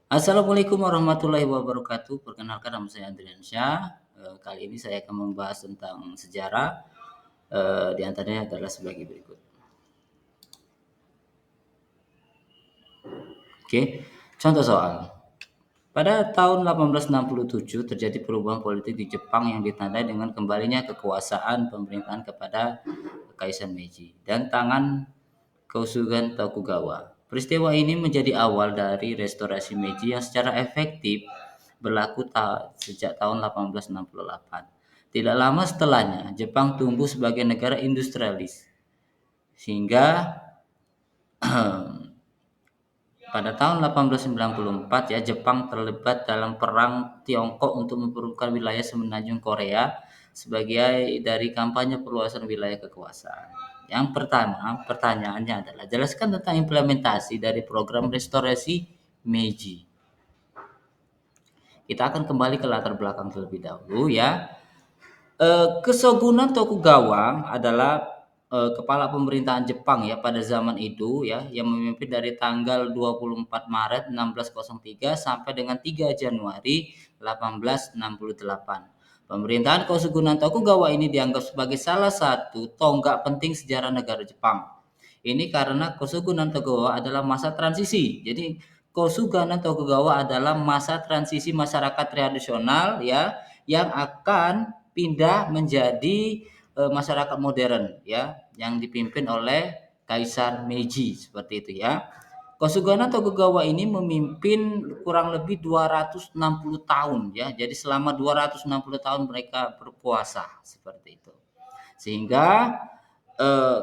Assalamualaikum warahmatullahi wabarakatuh. Perkenalkan nama saya Andriansyah. Kali ini saya akan membahas tentang sejarah. Di antaranya adalah sebagai berikut. Oke, contoh soal. Pada tahun 1867 terjadi perubahan politik di Jepang yang ditandai dengan kembalinya kekuasaan pemerintahan kepada Kaisar Meiji dan tangan Kossugan Tokugawa. Peristiwa ini menjadi awal dari restorasi Meiji yang secara efektif berlaku sejak tahun 1868. Tidak lama setelahnya, Jepang tumbuh sebagai negara industrialis, sehingga pada tahun 1894 ya Jepang terlibat dalam perang Tiongkok untuk memperebutkan wilayah semenanjung Korea sebagai dari kampanye perluasan wilayah kekuasaan. Yang pertama, pertanyaannya adalah jelaskan tentang implementasi dari program restorasi Meiji. Kita akan kembali ke latar belakang terlebih dahulu ya. Kesogunan Tokugawa adalah kepala pemerintahan Jepang ya pada zaman itu ya yang memimpin dari tanggal 24 Maret 1603 sampai dengan 3 Januari 1868. Pemerintahan Kesogunan Tokugawa ini dianggap sebagai salah satu tonggak penting sejarah negara Jepang. Ini karena Kesogunan Tokugawa adalah masa transisi. Jadi Kesogunan Tokugawa adalah masa transisi masyarakat tradisional ya yang akan pindah menjadi masyarakat modern ya yang dipimpin oleh Kaisar Meiji seperti itu ya. Kesultanan Tokugawa ini memimpin kurang lebih 260 tahun ya. Jadi selama 260 tahun mereka berpuasa seperti itu. Sehingga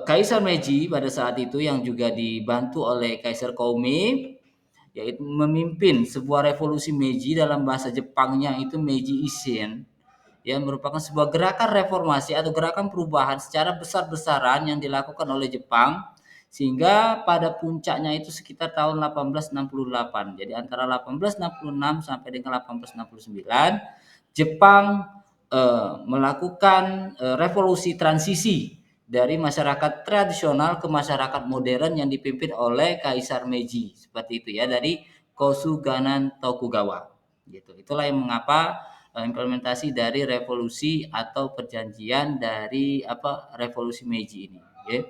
Kaisar Meiji pada saat itu yang juga dibantu oleh Kaisar Koumei yaitu memimpin sebuah revolusi Meiji, dalam bahasa Jepangnya itu Meiji Ishin, yang merupakan sebuah gerakan reformasi atau gerakan perubahan secara besar-besaran yang dilakukan oleh Jepang sehingga pada puncaknya itu sekitar tahun 1868. Jadi antara 1866 sampai dengan 1869 Jepang melakukan revolusi transisi dari masyarakat tradisional ke masyarakat modern yang dipimpin oleh Kaisar Meiji seperti itu ya, dari Kosuganan Tokugawa gitu. Itulah yang mengapa implementasi dari revolusi atau perjanjian dari revolusi Meiji ini ya.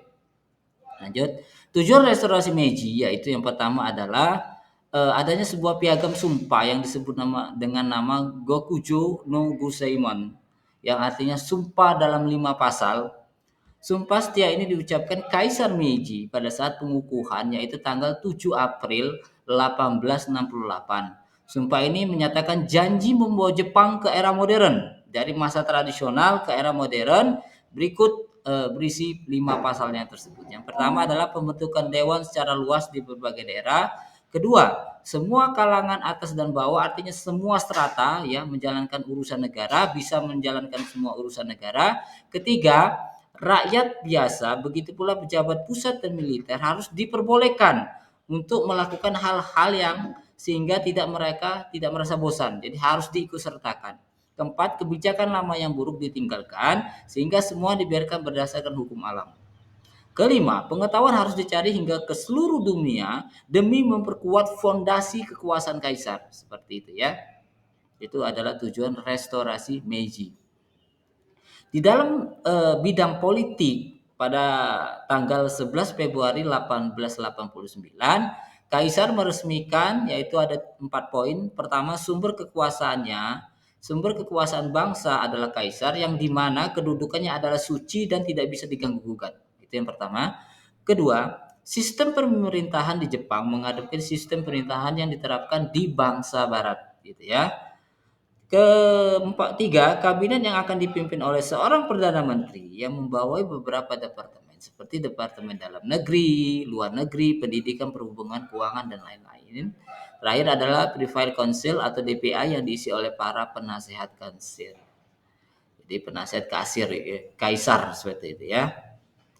Lanjut, tujuan restorasi Meiji yaitu yang pertama adalah adanya sebuah piagam sumpah yang disebut dengan nama Gokujo no Guseimon yang artinya sumpah dalam 5 pasal. Sumpah setia ini diucapkan Kaisar Meiji pada saat pengukuhan yaitu tanggal 7 April 1868. Sumpah ini menyatakan janji membawa Jepang ke era modern, dari masa tradisional ke era modern. Berikut berisi 5 pasalnya tersebut. Yang pertama adalah pembentukan dewan secara luas di berbagai daerah. Kedua, semua kalangan atas dan bawah, artinya semua strata ya menjalankan urusan negara, bisa menjalankan semua urusan negara. Ketiga, rakyat biasa, begitu pula pejabat pusat dan militer harus diperbolehkan untuk melakukan hal-hal yang sehingga mereka tidak merasa bosan. Jadi harus diikutsertakan. Keempat, kebijakan lama yang buruk ditinggalkan sehingga semua dibiarkan berdasarkan hukum alam. Kelima, pengetahuan harus dicari hingga ke seluruh dunia demi memperkuat fondasi kekuasaan kaisar. Seperti itu ya. Itu adalah tujuan restorasi Meiji. Di dalam bidang politik pada tanggal 11 Februari 1889, Kaisar meresmikan yaitu ada 4 poin. Pertama, sumber kekuasaan bangsa adalah Kaisar yang dimana kedudukannya adalah suci dan tidak bisa diganggu gugat. Itu yang pertama. Kedua, sistem pemerintahan di Jepang menghadapi sistem pemerintahan yang diterapkan di bangsa Barat, gitu ya. Keempat, tiga, kabinet yang akan dipimpin oleh seorang perdana menteri yang membawai beberapa departemen seperti departemen dalam negeri, luar negeri, pendidikan, perhubungan, keuangan dan lain-lain. Terakhir adalah Private Council atau DPA yang diisi oleh para penasehat kasir. Jadi penasehat kasir ya, kaisar seperti itu ya.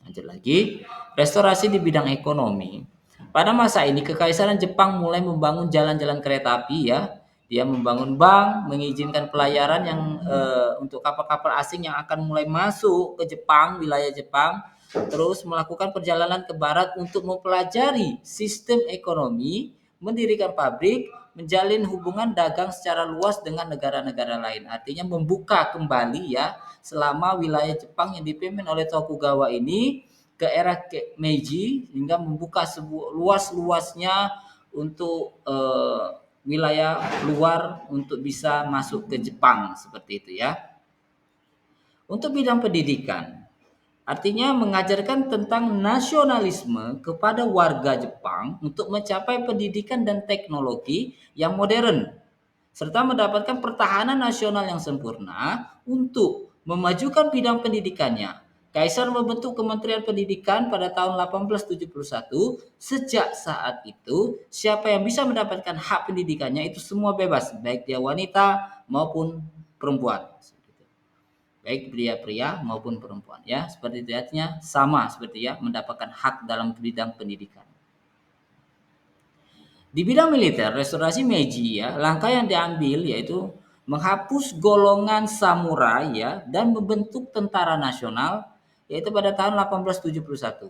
Lanjut lagi, restorasi di bidang ekonomi. Pada masa ini Kekaisaran Jepang mulai membangun jalan-jalan kereta api ya. Dia membangun bank, mengizinkan pelayaran yang untuk kapal-kapal asing yang akan mulai masuk ke Jepang, wilayah Jepang, terus melakukan perjalanan ke barat untuk mempelajari sistem ekonomi, mendirikan pabrik, menjalin hubungan dagang secara luas dengan negara-negara lain. Artinya membuka kembali ya selama wilayah Jepang yang dipimpin oleh Tokugawa ini ke era Meiji hingga membuka luas-luasnya untuk wilayah luar untuk bisa masuk ke Jepang seperti itu ya. Untuk bidang pendidikan, artinya mengajarkan tentang nasionalisme kepada warga Jepang untuk mencapai pendidikan dan teknologi yang modern, serta mendapatkan pertahanan nasional yang sempurna untuk memajukan bidang pendidikannya. Kaisar membentuk Kementerian Pendidikan pada tahun 1871. Sejak saat itu, siapa yang bisa mendapatkan hak pendidikannya itu semua bebas, baik dia wanita maupun perempuan. Baik pria-pria maupun perempuan ya, seperti itu artinya sama seperti ya mendapatkan hak dalam bidang pendidikan. Di bidang militer restorasi Meiji ya, langkah yang diambil yaitu menghapus golongan samurai ya dan membentuk tentara nasional yaitu pada tahun 1871.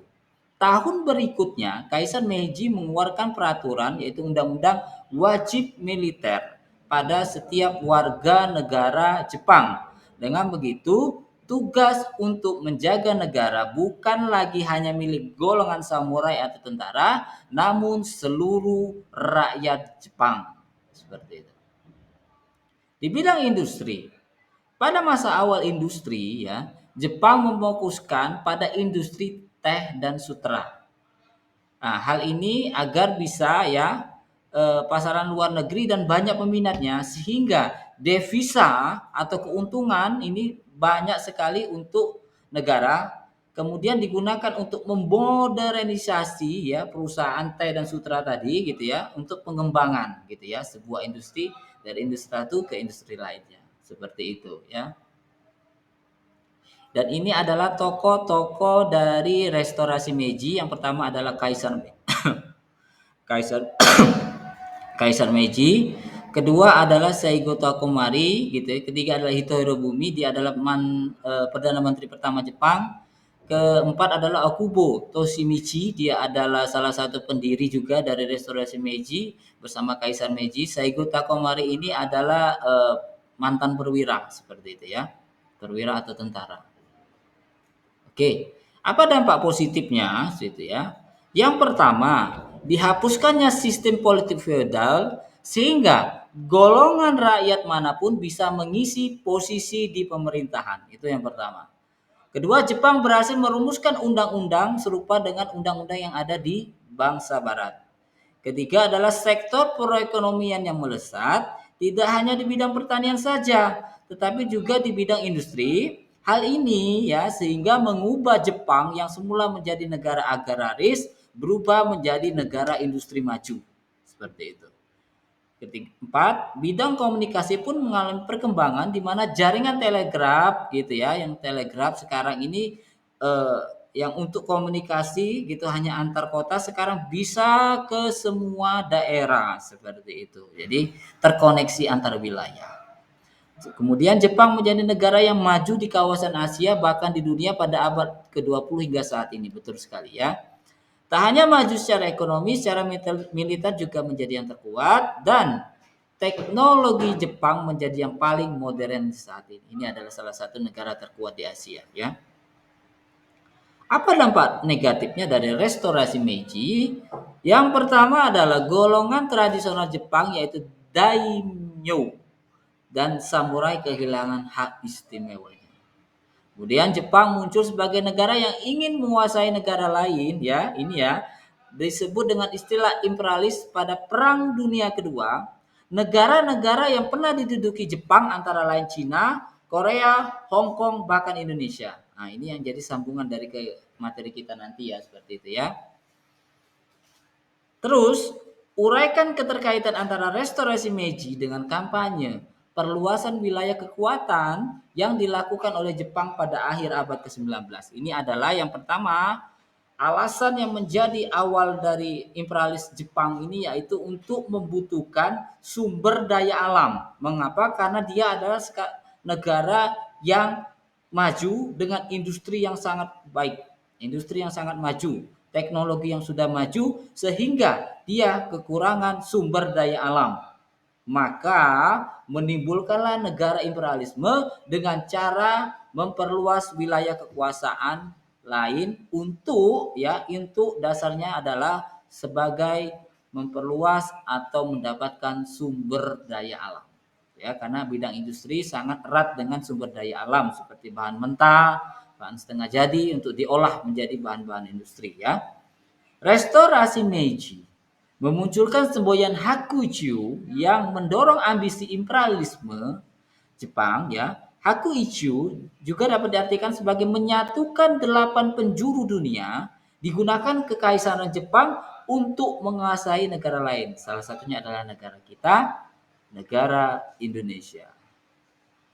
Tahun berikutnya Kaisar Meiji mengeluarkan peraturan yaitu undang-undang wajib militer pada setiap warga negara Jepang. Dengan begitu, tugas untuk menjaga negara bukan lagi hanya milik golongan samurai atau tentara, namun seluruh rakyat Jepang. Seperti itu. Di bidang industri, pada masa awal industri ya, Jepang memfokuskan pada industri teh dan sutra. Nah, hal ini agar bisa ya pasaran luar negeri dan banyak peminatnya sehingga devisa atau keuntungan ini banyak sekali untuk negara, kemudian digunakan untuk memodernisasi ya perusahaan teh dan sutra tadi gitu ya untuk pengembangan gitu ya sebuah industri dari industri satu ke industri lainnya seperti itu ya. Dan ini adalah tokoh-tokoh dari restorasi Meiji. Yang pertama adalah Kaisar Kaisar Kaisar Meiji. Kedua adalah Seigo Tokomari gitu ya. Ketiga adalah Hitohiro Bumi, dia adalah Perdana Menteri pertama Jepang. Keempat adalah Okubo Toshimichi, dia adalah salah satu pendiri juga dari restorasi Meiji bersama Kaisar Meiji. Seigo Tokomari ini adalah mantan perwira seperti itu ya. Perwira atau tentara. Oke, apa dampak positifnya gitu ya? Yang pertama, dihapuskannya sistem politik feodal sehingga golongan rakyat manapun bisa mengisi posisi di pemerintahan. Itu yang pertama. Kedua, Jepang berhasil merumuskan undang-undang serupa dengan undang-undang yang ada di bangsa barat. Ketiga adalah sektor perekonomian yang melesat, tidak hanya di bidang pertanian saja, tetapi juga di bidang industri. Hal ini ya sehingga mengubah Jepang yang semula menjadi negara agraris berubah menjadi negara industri maju. Seperti itu. Keempat, bidang komunikasi pun mengalami perkembangan di mana jaringan telegraf gitu ya, yang telegraf sekarang ini eh, yang untuk komunikasi gitu hanya antar kota sekarang bisa ke semua daerah seperti itu. Jadi terkoneksi antar wilayah. Kemudian Jepang menjadi negara yang maju di kawasan Asia bahkan di dunia pada abad ke-20 hingga saat ini. Betul sekali ya. Tak hanya maju secara ekonomi, secara militer juga menjadi yang terkuat dan teknologi Jepang menjadi yang paling modern saat ini. Ini adalah salah satu negara terkuat di Asia ya. Apa dampak negatifnya dari restorasi Meiji? Yang pertama adalah golongan tradisional Jepang yaitu daimyo dan samurai kehilangan hak istimewanya. Kemudian Jepang muncul sebagai negara yang ingin menguasai negara lain ya, ini ya disebut dengan istilah imperialis pada Perang Dunia Kedua. Negara-negara yang pernah diduduki Jepang antara lain Cina, Korea, Hong Kong, bahkan Indonesia. Nah, ini yang jadi sambungan dari ke materi kita nanti ya, seperti itu ya. Terus, uraikan keterkaitan antara restorasi Meiji dengan kampanye perluasan wilayah kekuatan yang dilakukan oleh Jepang pada akhir abad ke-19. Ini adalah yang pertama, alasan yang menjadi awal dari imperialis Jepang ini yaitu untuk membutuhkan sumber daya alam. Mengapa? Karena dia adalah negara yang maju dengan industri yang sangat baik, industri yang sangat maju. teknologi yang sudah maju sehingga dia kekurangan sumber daya alam. Maka menimbulkanlah negara imperialisme dengan cara memperluas wilayah kekuasaan lain untuk dasarnya adalah sebagai memperluas atau mendapatkan sumber daya alam. Ya, karena bidang industri sangat erat dengan sumber daya alam seperti bahan mentah, bahan setengah jadi untuk diolah menjadi bahan-bahan industri ya. Restorasi Meiji memunculkan semboyan Hakuichu yang mendorong ambisi imperialisme Jepang ya. Hakuichu juga dapat diartikan sebagai menyatukan 8 penjuru dunia, digunakan kekaisaran Jepang untuk menguasai negara lain. Salah satunya adalah negara kita, negara Indonesia.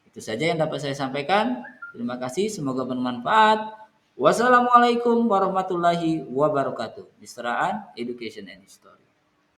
Itu saja yang dapat saya sampaikan. Terima kasih, semoga bermanfaat. Wassalamualaikum warahmatullahi wabarakatuh. Misraan Education and History.